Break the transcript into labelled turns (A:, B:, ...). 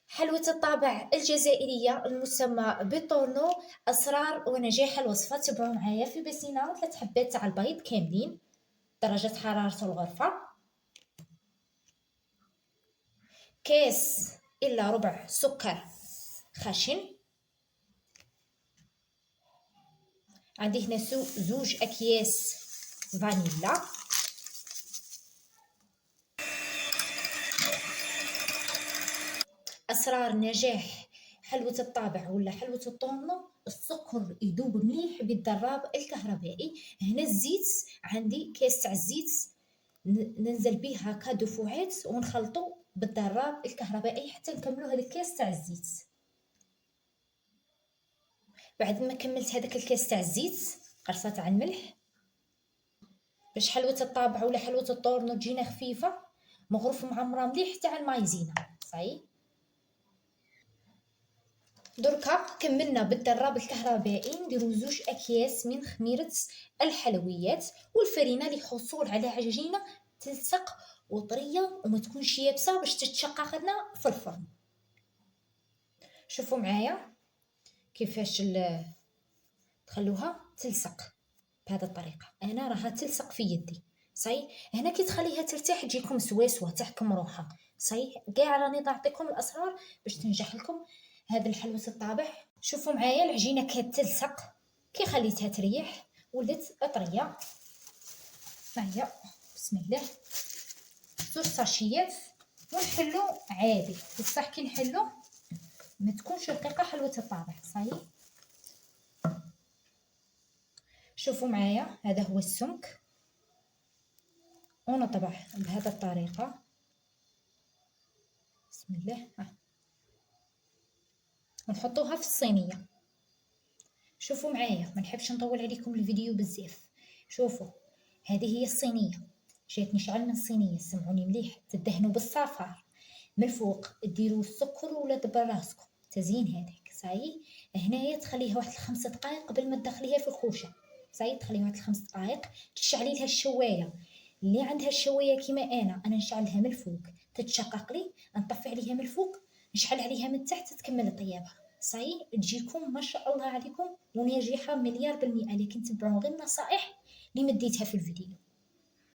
A: حلوى الطابع الجزائرية المسمى بالطورنو، أسرار ونجاح الوصفة. تبعوا معايا في بسينة 3 حبات تاع البيض كاملين، درجة حرارة الغرفة، كاس إلا ربع سكر خشن، عندي هنا زوج أكياس فانيلا، أسرار نجاح حلوى الطابع ولا حلوى الطورنو: السكر يذوب مليح بالضراب الكهربائي. هنا الزيت، عندي كاس تاع الزيت ننزل به هكا دفوعات ونخلطو بالضراب الكهربائي حتى نكملو هذا الكاس تاع الزيت. بعد ما كملت هذاك الكاس تاع الزيت، قرصه تاع الملح باش حلوة الطابع ولا حلوة الطورنو تجينا خفيفة، مغروف معمرة مليح تاع المايزينا. صاي دركا كملنا بالضراب الكهربائي نديرو 2 اكياس من خميرة الحلويات والفرينة للحصول على عجينة تلصق وطرية وما تكونش يابسة باش تتشقق لنا في الفرن. شوفوا معايا كيفاش تخلوها تلصق بهذه الطريقة. انا راها تلصق في يدي. صاي هنا كي تخليها ترتاح تجيكم سواسوة تحكم روحها. صاي كاع راني نعطيكم الاسرار باش تنجح لكم هذا الحلوة الطابع. شوفوا معايا العجينه كتلصق، كي خليتها تريح ولات طريه. هيا بسم الله 2 ساشيات ونحلو عادي. بصح كي نحلو ما تكونش رقيقه حلوة الطابع. صاي شوفوا معايا هذا هو السمك، ونطبع بهذه الطريقه. بسم الله ونحطوها في الصينيه. شوفوا معايا ما نحبش نطول عليكم الفيديو بزاف. شوفوا هذه هي الصينيه، جاتني شعل من الصينيه، سمعوني مليح. تدهنوا بالصفار من الفوق، ديروا السكر ولا دبر راسكم تزيين هذاك. صاي هنايا تخليها واحد 5 دقائق قبل ما تدخليها في الخوشه. صاي تخليها واحد 5 دقائق، تشعلي لها الشوايه. اللي عندها الشوايه كيما انا نشعلها من الفوق تتشقق لي، نطفي عليها من الفوق نشعل عليها من تحت تكمل طيابها. صاي تجيكم ما شاء الله عليكم وناجحه 100%، لكن تبعوا غير النصائح اللي مديتها في الفيديو.